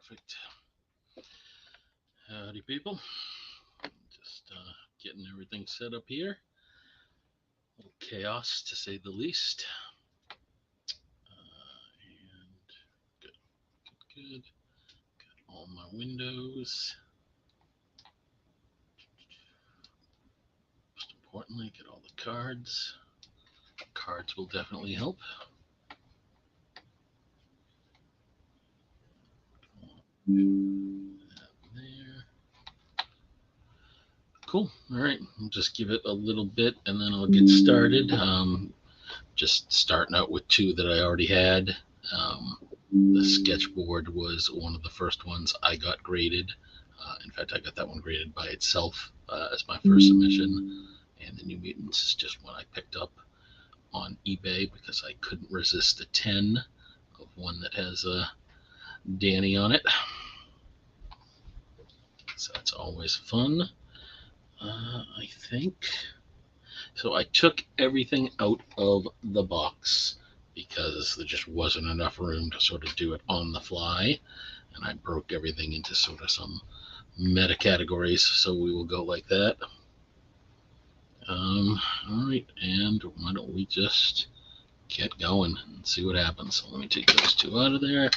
Perfect. Howdy, people. Just getting everything set up here. A little chaos, to say the least. And good, good. Got all my windows. Most importantly, get all the cards. Cards will definitely help. There. Cool. All right. I'll just give it a little bit and then I'll get started. Just starting out with two that I already had. The sketchboard was one of the first ones I got graded. In fact, I got that one graded by itself as my first submission. And the New Mutants is just one I picked up on eBay because I couldn't resist the 10 of one that has Danny on it. So that's always fun. I think. So I took everything out of the box because there just wasn't enough room to sort of do it on the fly. And I broke everything into sort of some meta categories. So we will go like that. All right. And why don't we just get going and see what happens. So let me take those two out of there.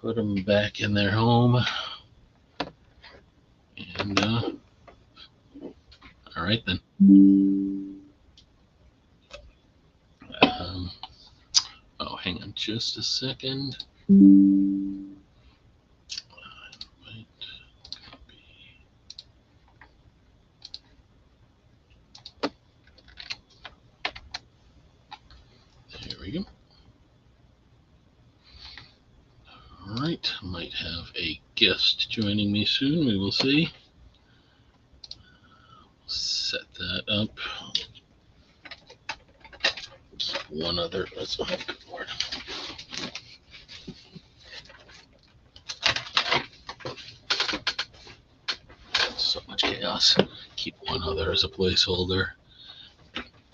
Put them back in their home. And all right then. Oh, hang on just a second. There we go. All right, might have a guest joining me soon. We will see. Set that up. One other. Let's oh, good Lord. So much chaos. Keep one other as a placeholder.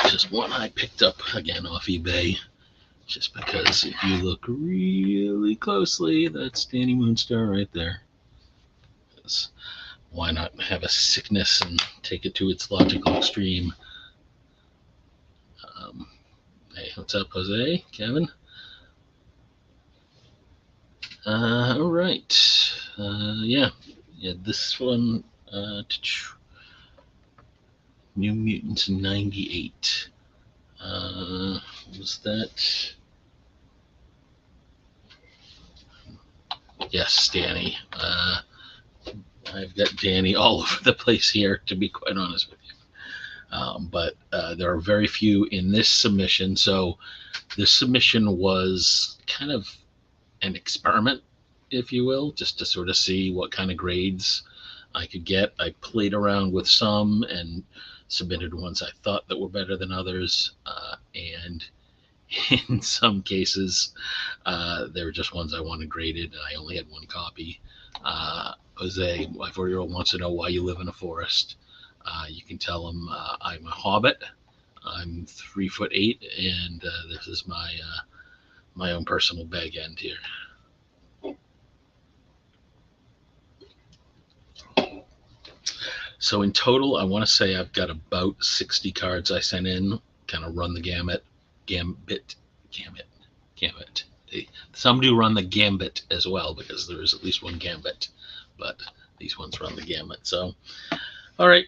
Just one I picked up again off eBay. Just because if you look really closely, that's Danny Moonstar right there. Why not have a sickness and take it to its logical extreme? Hey, what's up, Jose? Kevin? All right. Yeah, this one, New Mutants 98. Was that? Yes, Danny. I've got Danny all over the place here, to be quite honest with you. But there are very few in this submission. So this submission was kind of an experiment, if you will, just to sort of see what kind of grades I could get. I played around with some and submitted ones I thought that were better than others. And in some cases, they were just ones I wanted graded, and I only had one copy. Jose, my 4-year-old, wants to know why you live in a forest. You can tell him I'm a hobbit. I'm 3'8", and this is my own personal bag end here. So in total, I want to say I've got about 60 cards I sent in, kind of run the gambit. Some do run the gambit as well because there is at least one gambit, but these ones run the gamut. So, all right,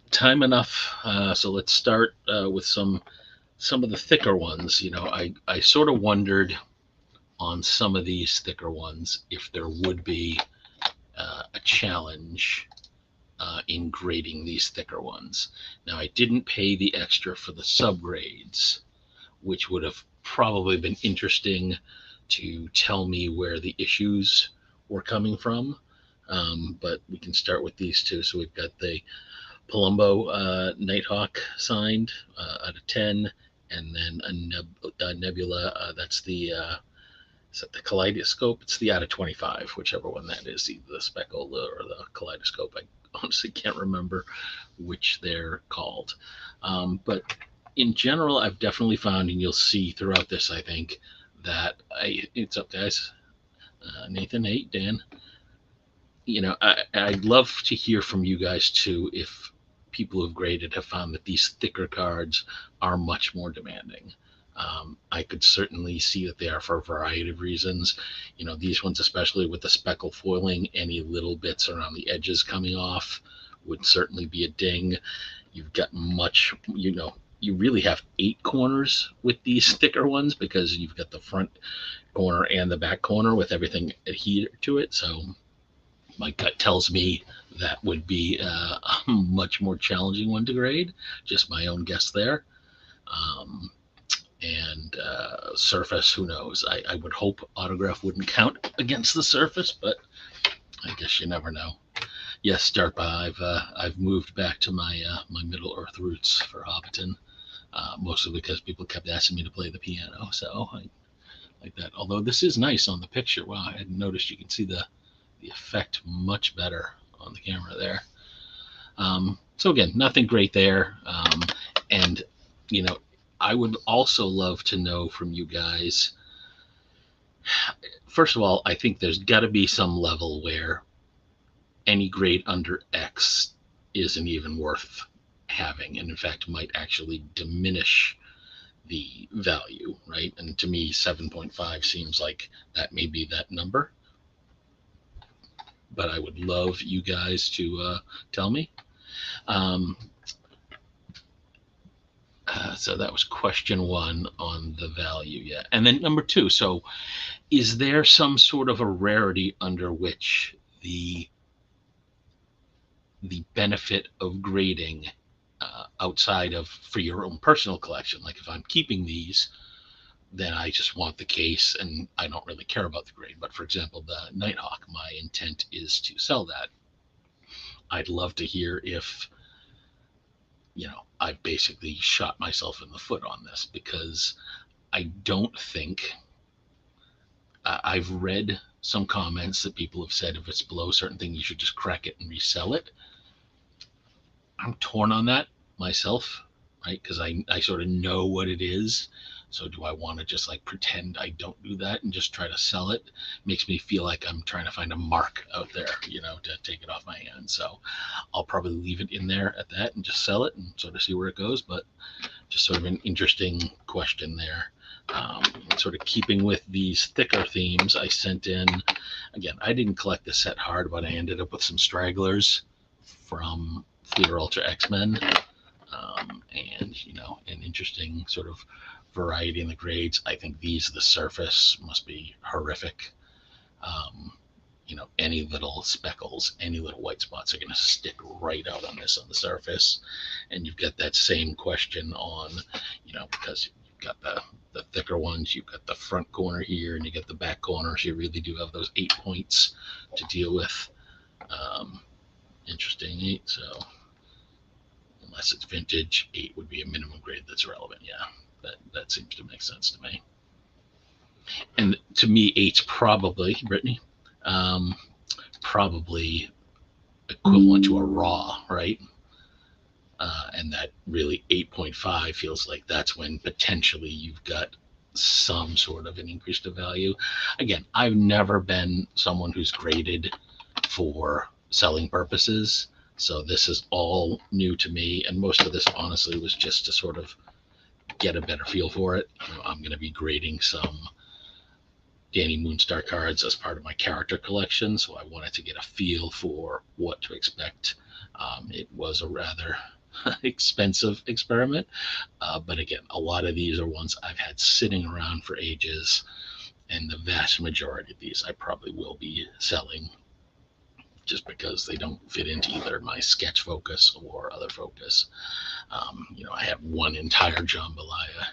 time enough. So let's start with some of the thicker ones. You know, I sort of wondered on some of these thicker ones if there would be a challenge in grading these thicker ones. Now, I didn't pay the extra for the subgrades, which would have probably been interesting to tell me where the issues were coming from. But we can start with these two. So we've got the Palumbo Nighthawk signed out of 10, and then a Nebula. That's the is that the Kaleidoscope? It's the out of 25, whichever one that is, either the Speckle or the Kaleidoscope. I honestly can't remember which they're called. But in general, I've definitely found, and you'll see throughout this, I think, that it's up, guys. Nathan, hey, Dan. I'd love to hear from you guys too if people who've graded have found that these thicker cards are much more demanding. I could certainly see that they are for a variety of reasons. These ones, especially with the speckle foiling, any little bits around the edges coming off would certainly be a ding. You've got you really have 8 corners with these thicker ones because you've got the front corner and the back corner with everything adhered to it. So my gut tells me that would be a much more challenging one to grade. Just my own guess there. Um, and surface, who knows? I would hope autograph wouldn't count against the surface, but I guess you never know. Yes, DARPA, I've moved back to my Middle Earth roots for Hobbiton, mostly because people kept asking me to play the piano, so I like that. Although this is nice on the picture. Wow, I hadn't noticed. You can see the effect much better on the camera there. So again, nothing great there. And I would also love to know from you guys. First of all, I think there's got to be some level where any grade under X isn't even worth having, and in fact might actually diminish the value, right? And to me, 7.5 seems like that may be that number. But I would love you guys to tell me. So that was question 1 on the value, yeah. And then number 2, so is there some sort of a rarity under which the benefit of grading outside of for your own personal collection? Like if I'm keeping these, then I just want the case and I don't really care about the grade. But for example, the Nighthawk, my intent is to sell that. I'd love to hear if I basically shot myself in the foot on this, because I don't think I've read some comments that people have said if it's below a certain thing, you should just crack it and resell it. I'm torn on that myself, right? Because I sort of know what it is. So do I want to just like pretend I don't do that and just try to sell it? Makes me feel like I'm trying to find a mark out there, to take it off my hands. So I'll probably leave it in there at that and just sell it and sort of see where it goes. But just sort of an interesting question there. Sort of keeping with these thicker themes, I sent in, again, I didn't collect the set hard, but I ended up with some stragglers from Fleer Ultra X-Men. And, an interesting sort of variety in the grades. I think the surface must be horrific. Any little speckles, any little white spots are going to stick right out on this on the surface. And you've got that same question on, because you've got the thicker ones, you've got the front corner here and you get the back corner. So you really do have those 8 points to deal with. Interesting 8. So unless it's vintage, 8 would be a minimum grade that's relevant. Yeah, that seems to make sense to me. And to me, 8's probably, Brittany, probably equivalent to a raw, right? And that really 8.5 feels like that's when potentially you've got some sort of an increase to value. Again, I've never been someone who's graded for selling purposes, so this is all new to me, and most of this honestly was just to sort of get a better feel for it. I'm going to be grading some Danny Moonstar cards as part of my character collection, so I wanted to get a feel for what to expect. It was a rather expensive experiment, but again, a lot of these are ones I've had sitting around for ages, and the vast majority of these I probably will be selling just because they don't fit into either my sketch focus or other focus. I have one entire jambalaya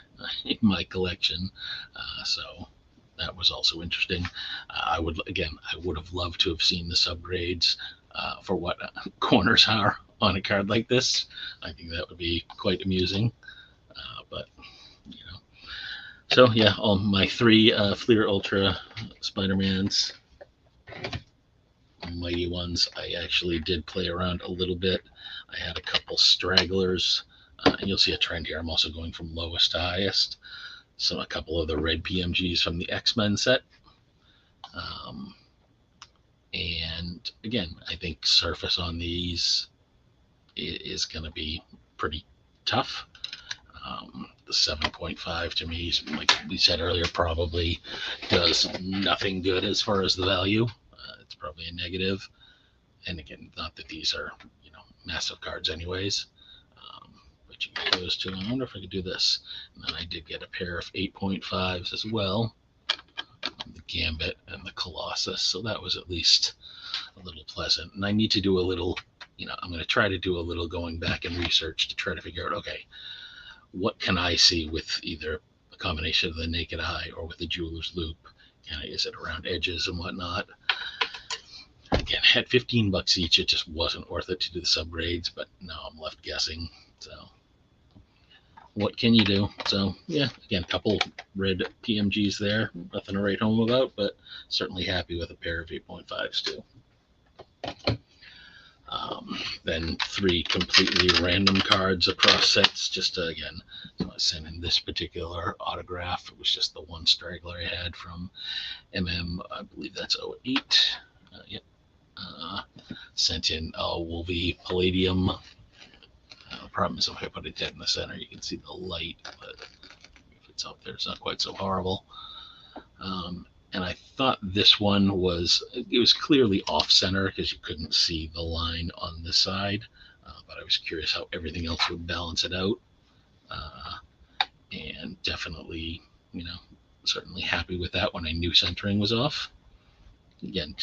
in my collection, so that was also interesting. I would have loved to have seen the subgrades for what corners are on a card like this. I think that would be quite amusing. But so yeah, all my 3 Fleer Ultra Spider-Mans, mighty ones. I actually did play around a little bit. I had a couple stragglers, and you'll see a trend here. I'm also going from lowest to highest. So a couple of the red PMGs from the X-Men set. Um, and again, I think surface on these is going to be pretty tough. The 7.5 to me, like we said earlier, probably does nothing good as far as the value. It's probably a negative. And again, not that these are, massive cards anyways. But you get those two. I wonder if I could do this. And then I did get a pair of 8.5s as well. The Gambit and the Colossus. So that was at least a little pleasant. And I need to do a little, I'm going to try to do a little going back and research to try to figure out, okay, what can I see with either a combination of the naked eye or with the jeweler's loop? Is it around edges and whatnot? Again, at $15 each, it just wasn't worth it to do the subgrades, but now I'm left guessing. So what can you do? So yeah, again, a couple red PMGs there, nothing to write home about, but certainly happy with a pair of 8.5s too. Then 3 completely random cards across sets, just to, again, so I sent in this particular autograph. It was just the one straggler I had from I believe that's 08. Yep. Sent in Wolvie Palladium. The problem is if I put it dead in the center, you can see the light, but if it's up there, it's not quite so horrible. And I thought this one was clearly off center because you couldn't see the line on this side, but I was curious how everything else would balance it out. And definitely, certainly happy with that when I knew centering was off. Again,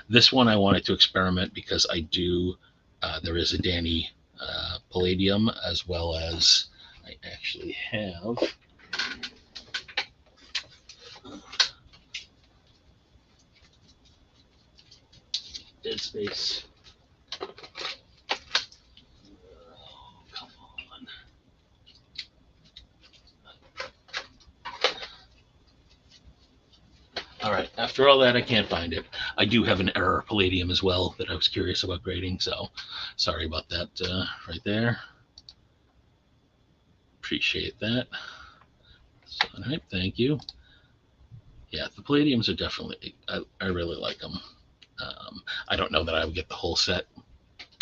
this one I wanted to experiment because I do, there is a Danny Palladium, as well as I actually have Dead Space. Oh, come on. All right, after all that, I can't find it. I do have an Error Palladium as well that I was curious about grading, so sorry about that right there. Appreciate that. So, all right, thank you. Yeah, the Palladiums are definitely, I really like them. I don't know that I would get the whole set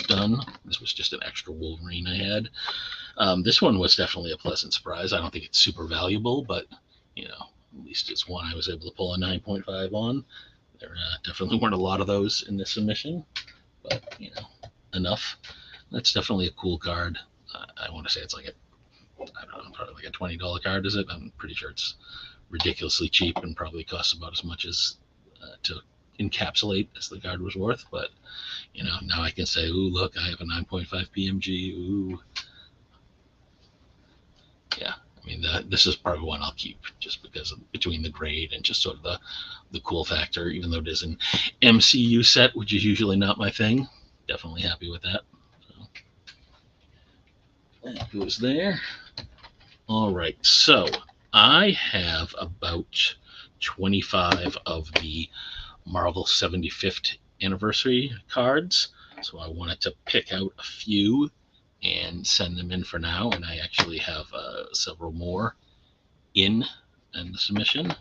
done. This was just an extra Wolverine I had. This one was definitely a pleasant surprise. I don't think it's super valuable, but, at least it's one I was able to pull a 9.5 on. There definitely weren't a lot of those in this submission, but, enough. That's definitely a cool card. I want to say it's like I don't know, probably like a $20 card, is it? I'm pretty sure it's ridiculously cheap and probably costs about as much as to encapsulate as the card was worth. But now I can say, ooh, look, I have a 9.5 PMG. Ooh, yeah. I mean, this is probably one I'll keep just because between the grade and just sort of the cool factor, even though it is an MCU set, which is usually not my thing. Definitely happy with that. So, that goes there. All right, so I have about 25 of the Marvel 75th anniversary cards. So I wanted to pick out a few and send them in for now. And I actually have several more in the submission.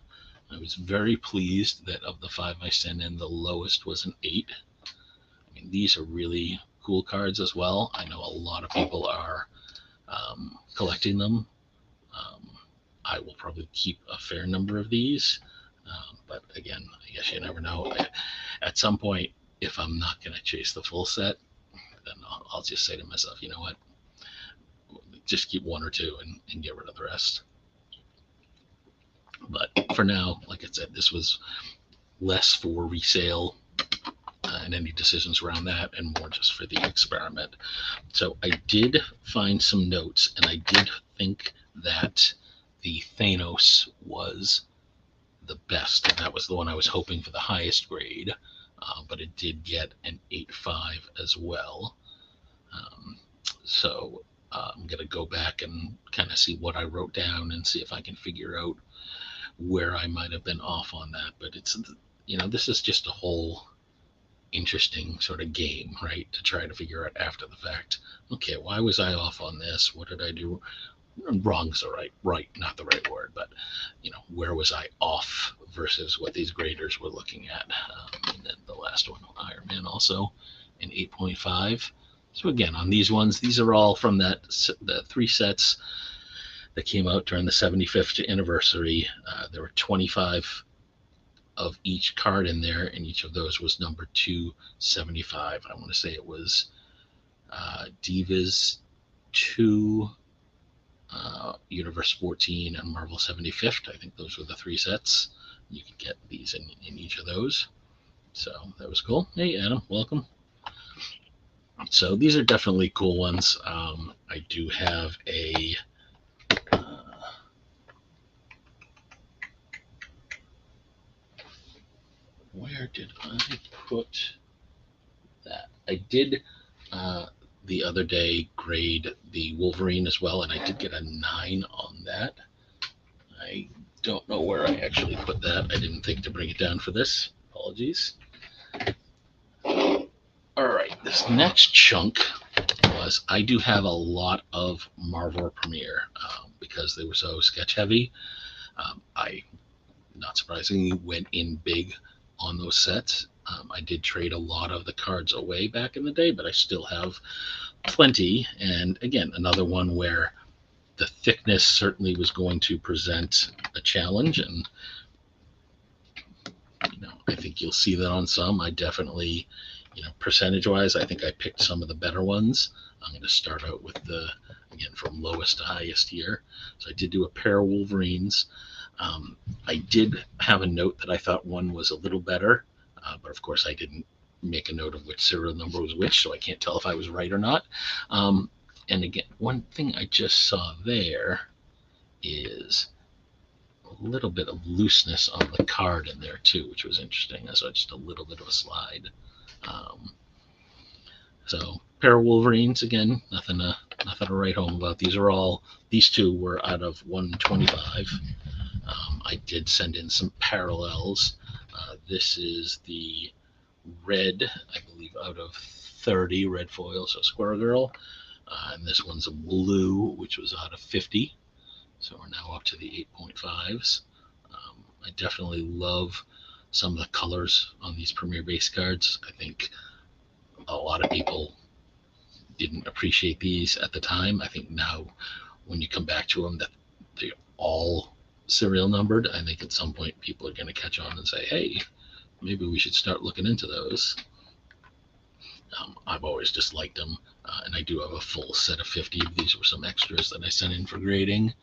I was very pleased that of the 5 I sent in, the lowest was an 8. I mean, these are really cool cards as well. I know a lot of people are collecting them. I will probably keep a fair number of these. But again, I guess you never know. At some point, if I'm not going to chase the full set, then I'll just say to myself, you know what, just keep 1 or 2 and get rid of the rest. But for now, like I said, this was less for resale and any decisions around that, and more just for the experiment. So I did find some notes, and I did think that the Thanos was the best, and that was the one I was hoping for the highest grade, but it did get an 8.5 as well. So I'm going to go back and kind of see what I wrote down and see if I can figure out where I might have been off on that. But it's, this is just a whole interesting sort of game, right? To try to figure out after the fact, okay, why was I off on this? What did I do wrong's the right, not the right word, but where was I off versus what these graders were looking at. And then the last one, Iron Man, also an 8.5. So again, on these ones, these are all from the 3 sets that came out during the 75th anniversary. There were 25 of each card in there, and each of those was number 275. I want to say it was Divas 2, Universe 14, and Marvel 75th. I think those were the 3 sets. You could get these in each of those. So that was cool. Hey, Adam, welcome. So these are definitely cool ones. I do have a where did I put that? I did the other day grade the Wolverine as well, and I did get a 9 on that. I don't know where I actually put that. I didn't think to bring it down for this. Apologies. All right, this next chunk was I do have a lot of Marvel Premiere because they were so sketch heavy. I, not surprisingly, went in big on those sets. I did trade a lot of the cards away back in the day, but I still have plenty. And again, another one where the thickness certainly was going to present a challenge. And, I think you'll see that on some. I definitely, percentage-wise, I think I picked some of the better ones. I'm going to start out with again, from lowest to highest here. So I did do a pair of Wolverines. I did have a note that I thought one was a little better, but of course I didn't make a note of which serial number was which, so I can't tell if I was right or not. And again, one thing I just saw there is a little bit of looseness on the card in there too, which was interesting. I saw just a little bit of a slide. So pair of Wolverines, again, nothing to write home about. These 2 were out of 125. I did send in some parallels. This is the red, I believe, out of 30 red foil, so Squirrel Girl. And this one's a blue, which was out of 50. So we're now up to the 8.5s. I definitely love some of the colors on these Premier base cards. I think a lot of people didn't appreciate these at the time. I think now when you come back to them, that they're all serial numbered. I think at some point people are going to catch on and say, hey, maybe we should start looking into those. I've always just liked them, and I do have a full set of 50. These were some extras that I sent in for grading.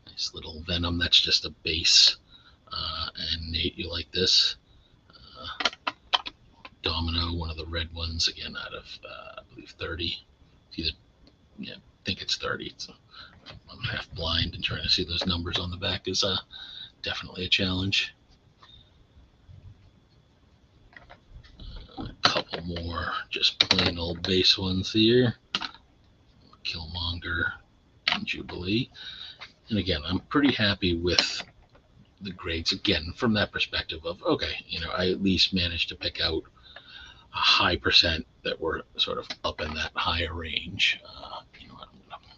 Nice little Venom, that's just a base. And Nate, you like this. Domino, one of the red ones, again out of, I believe, 30. I think it's 30. So I'm half blind, and trying to see those numbers on the back is definitely a challenge. A couple more just plain old base ones here. Killmonger and Jubilee. And again, I'm pretty happy with the grades, again, from that perspective of, okay, I at least managed to pick out a high percent that were sort of up in that higher range. I'm going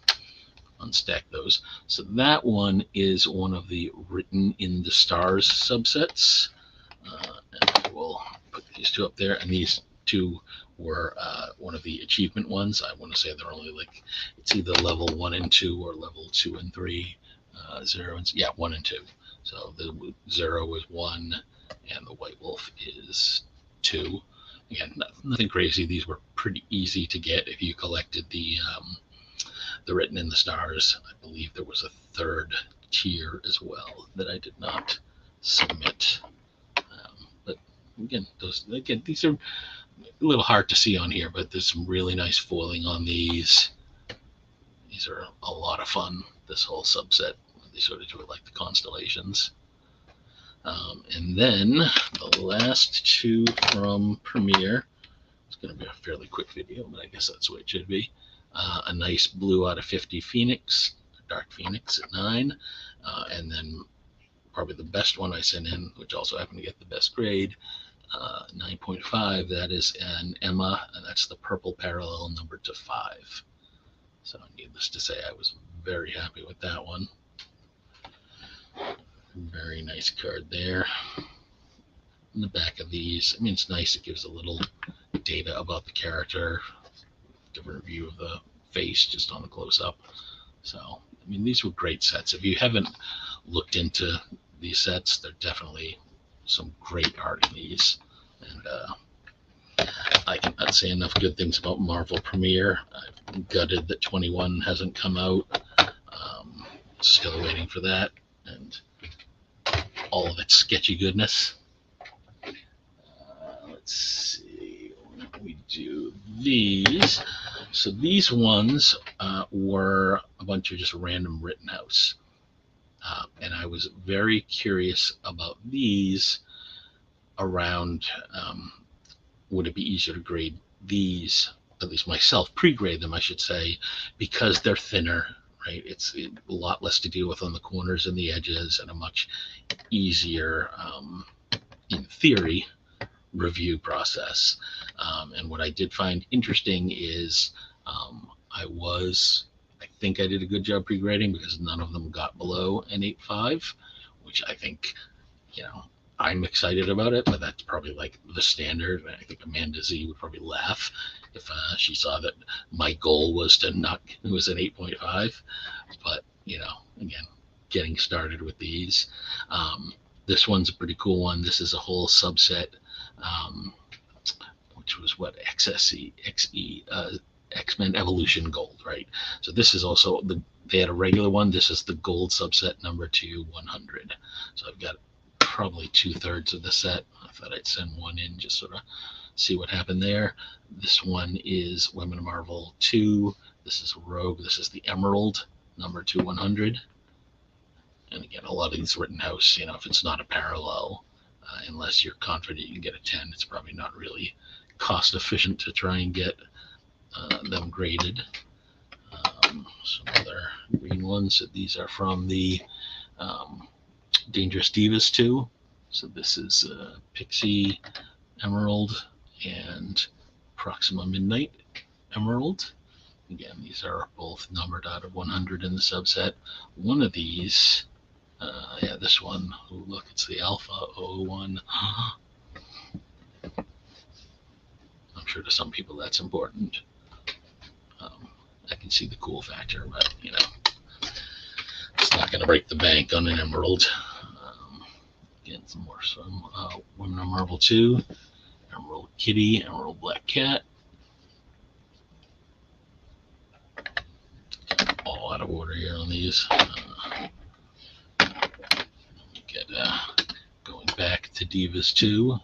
to unstack those. So that one is one of the Written in the Stars subsets. And I will put these 2 up there. And these 2 were one of the achievement ones. I want to say they're only it's either level 1 and 2 or level 2 and 3. 0 and 1 and 2. So the 0 is 1 and the White Wolf is 2. Again, nothing crazy. These were pretty easy to get if you collected the Written in the Stars. I believe there was a 3rd tier as well that I did not submit. But again, these are a little hard to see on here, but there's some really nice foiling on these. These are a lot of fun, this whole subset. They sort of do it like the constellations. And then the last 2 from Premiere. It's going to be a fairly quick video, but I guess that's what it should be. A nice blue out of 50 Phoenix, Dark Phoenix at 9. And then probably the best one I sent in, which also happened to get the best grade, 9.5. That is an Emma, and that's the purple parallel numbered to 5. So needless to say, I was very happy with that one. Very nice card there. In the back of these, I mean, it's nice. It gives a little data about the character, different view of the face just on the close-up. So, I mean, these were great sets. If you haven't looked into these sets, they're definitely some great art in these. And I cannot say enough good things about Marvel Premiere. I'm gutted that 21 hasn't come out. Still waiting for that and all of its sketchy goodness. Let's see. We do these. So these ones were a bunch of just random Rittenhouse. And I was very curious about these around would it be easier to grade these, at least myself, pre-grade them, I should say, because they're thinner, right? It's a lot less to deal with on the corners and the edges and a much easier, in theory, review process. And what I did find interesting is I think I did a good job pre-grading because none of them got below an 8.5, which I think, I'm excited about it, but that's probably like the standard. I think Amanda Z would probably laugh if she saw that my goal was to not, it was an 8.5. But, again, getting started with these. This one's a pretty cool one. This is a whole subset, which was what, X-Men Evolution Gold, right? So this is also, they had a regular one. This is the gold subset number 2/100. So I've got probably 2/3 of the set. I thought I'd send one in, just sort of see what happened there. This one is Women of Marvel 2. This is Rogue. This is the Emerald, number 2/100. And again, a lot of these Rittenhouse, if it's not a parallel, unless you're confident you can get a 10, it's probably not really cost efficient to try and get them graded. Some other green ones. These are from the Dangerous Divas 2. So this is Pixie Emerald and Proxima Midnight Emerald. Again, these are both numbered out of 100 in the subset. One of these, this one, look, it's the Alpha 001. I'm sure to some people that's important. I can see the cool factor, but, it's not going to break the bank on an Emerald. Again, some more from Women of Marvel 2, Emerald Kitty, Emerald Black Cat. All out of order here on these. Going back to Divas 2,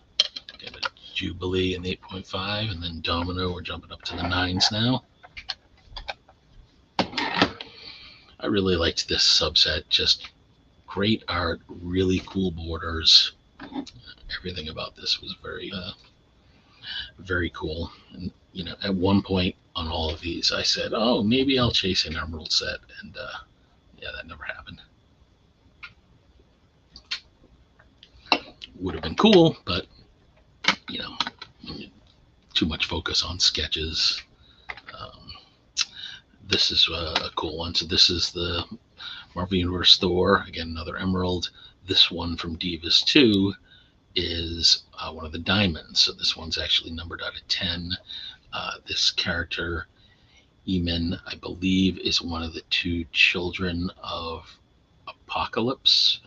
get a Jubilee and 8.5, and then Domino, we're jumping up to the 9s now. I really liked this subset, just great art, really cool borders. Everything about this was very, very cool. And, at one point on all of these, I said, oh, maybe I'll chase an Emerald set. And, that never happened. Would have been cool, but, too much focus on sketches. This is a cool one. So this is the Marvel Universe Thor, again, another Emerald. This one from Divas 2 is one of the diamonds. So this one's actually numbered out of 10. This character, Eamon, I believe, is one of the 2 children of Apocalypse.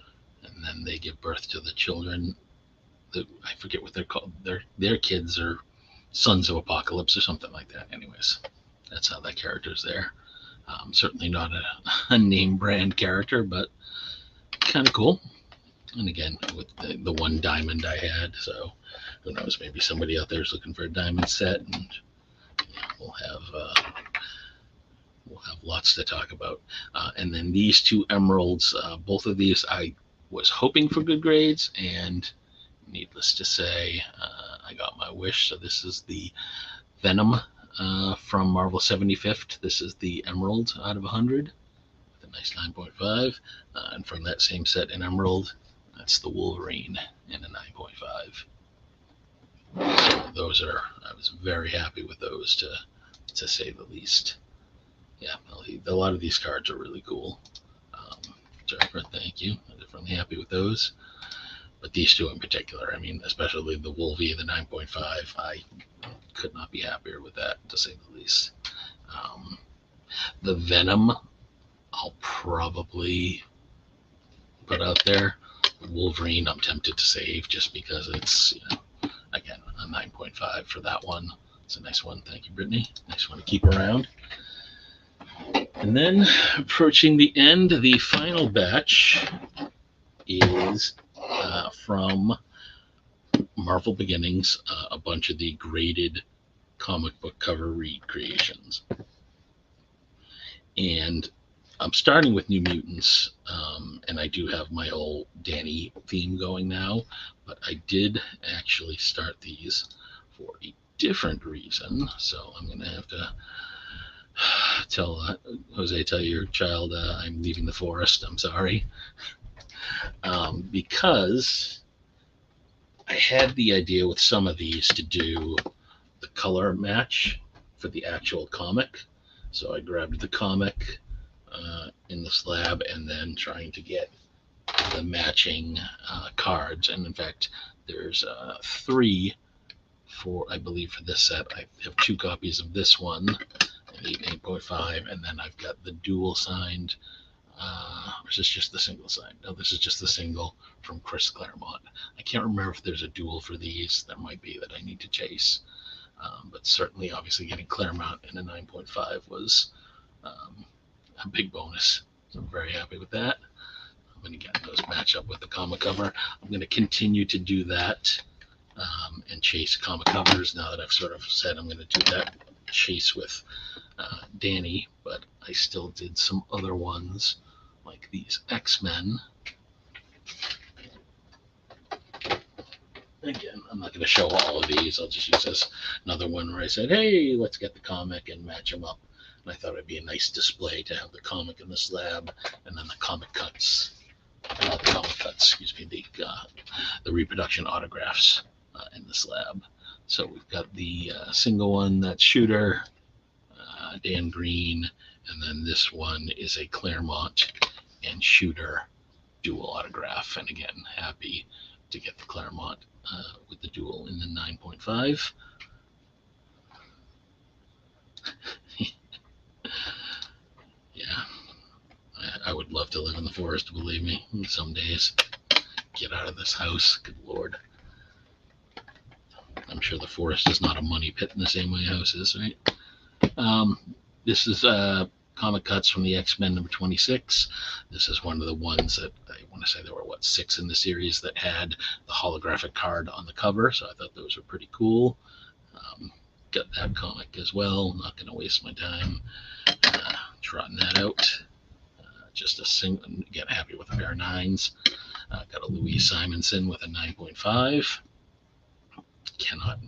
And then they give birth to the children. I forget what they're called. Their kids are Sons of Apocalypse or something like that. Anyways, that's how that character's there. Certainly not a name brand character, but kind of cool. And again, with the one diamond I had, so who knows, maybe somebody out there is looking for a diamond set, and we'll have lots to talk about. And then these 2 emeralds, both of these I was hoping for good grades, and needless to say, I got my wish. So this is the Venom from Marvel 75th. This is the Emerald out of 100 with a nice 9.5. And from that same set in Emerald, that's the Wolverine in a 9.5. So I was very happy with those, to say the least. yeah, a lot of these cards are really cool. Jennifer, thank you. I'm definitely happy with those. But these two in particular, I mean, especially the Wolvie, the 9.5, I could not be happier with that, to say the least. Um, the Venom, I'll probably put out there. Wolverine, I'm tempted to save just because it's, again, a 9.5 for that one. It's a nice one. Thank you, Brittany. Nice one to keep around. And then approaching the end, the final batch is from Marvel Beginnings, a bunch of the graded comic book cover recreations. And I'm starting with New Mutants, and I do have my whole Danny theme going now, but I did actually start these for a different reason. So I'm going to have to tell Jose, tell your child I'm leaving the forest. I'm sorry. Because I had the idea with some of these to do the color match for the actual comic. So I grabbed the comic in the slab and then trying to get the matching cards. And in fact, there's three for, I believe, for this set. I have 2 copies of this one, 8.5, and then I've got the dual signed. Or is this just the single signed? No, this is just the single from Chris Claremont. I can't remember if there's a dual for these. There might be that I need to chase. But certainly, obviously, getting Claremont in a 9.5 was a big bonus. So I'm very happy with that. And again, those match up with the comic cover. I'm going to continue to do that and chase comic covers now that I've sort of said I'm going to do that chase with Danny, but I still did some other ones like these X-Men. Again, I'm not going to show all of these. I'll just use this another one where I said, hey, let's get the comic and match them up. And I thought it'd be a nice display to have the comic in the slab and then the comic cuts. Not the comic cuts, excuse me, the reproduction autographs in the slab. So we've got the single one, that's Shooter, Dan Green, and then this one is a Claremont and Shooter dual autograph. And again, happy to get the Claremont with the dual in the 9.5. Yeah, I would love to live in the forest, believe me, some days. Get out of this house, good Lord. I'm sure the forest is not a money pit in the same way a house is, right? This is comic cuts from the X-Men number 26. This is one of the ones that I want to say there were, 6 in the series that had the holographic card on the cover, so I thought those were pretty cool. Got that comic as well. Not going to waste my time trotting that out. Just a single, again, happy with a pair of 9s. Got a Louise Simonson with a 9.5. Cannot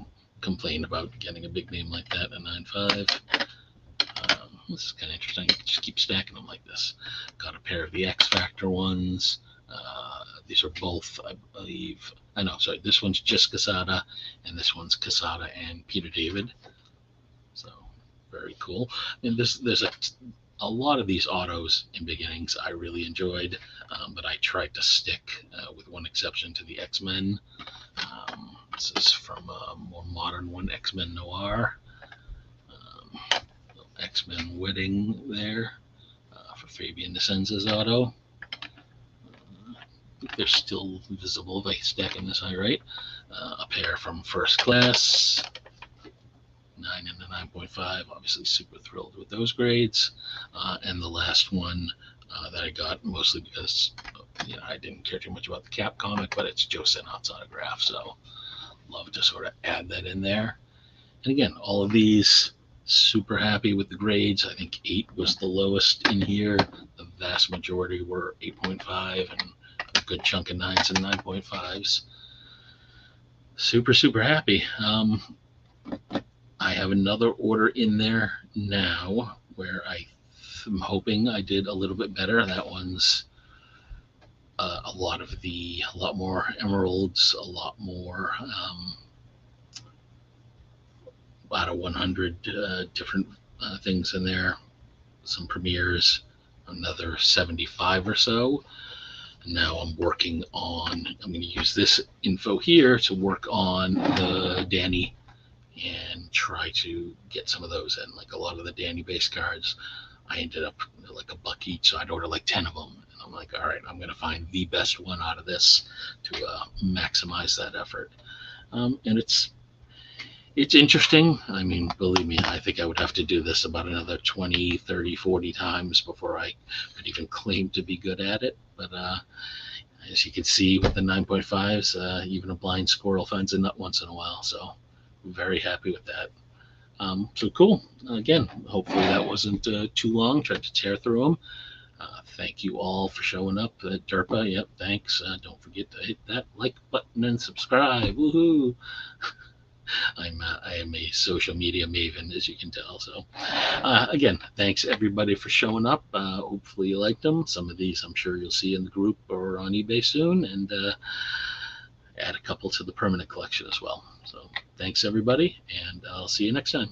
complain about getting a big name like that, a 9.5. This is kind of interesting. Just keep stacking them like this. Got a pair of the X Factor ones. These are both, I believe. I know, sorry. This one's just Quesada, and this one's Quesada and Peter David. So very cool. And there's a lot of these autos in Beginnings I really enjoyed, but I tried to stick, with one exception, to the X-Men. This is from a more modern one, X-Men Noir. X-Men Wedding there for Fabian Descenza's auto. I think they're still visible if I stack them this high, right? A pair from First Class, 9 and a 9.5. Obviously super thrilled with those grades. And the last one that I got, mostly because I didn't care too much about the Cap comic, but it's Joe Sinot's autograph, so love to sort of add that in there. And again, all of these, super happy with the grades. I think 8 was the lowest in here. The vast majority were 8.5 and a good chunk of 9s and 9.5s. Super, super happy. I have another order in there now where I'm hoping I did a little bit better. That one's a lot more emeralds, a lot more out of 100 different things in there. some premieres, another 75 or so. Now I'm working on, I'm going to use this info here to work on the Danny and try to get some of those in. Like a lot of the Danny base cards, I ended up like $1 each, so I'd order like 10 of them. And I'm like, all right, I'm going to find the best one out of this to maximize that effort. And it's interesting. I mean, believe me, I think I would have to do this about another 20, 30, 40 times before I could even claim to be good at it. But as you can see with the 9.5s, even a blind squirrel finds a nut once in a while. So I'm very happy with that. So cool. Again, hopefully that wasn't too long. Tried to tear through them. Thank you all for showing up. Derpa, yep, thanks. Don't forget to hit that like button and subscribe. Woohoo! I am a social media maven, as you can tell. So, again, thanks everybody for showing up. Hopefully you liked them. Some of these I'm sure you'll see in the group or on eBay soon, and add a couple to the permanent collection as well. So, thanks everybody, and I'll see you next time.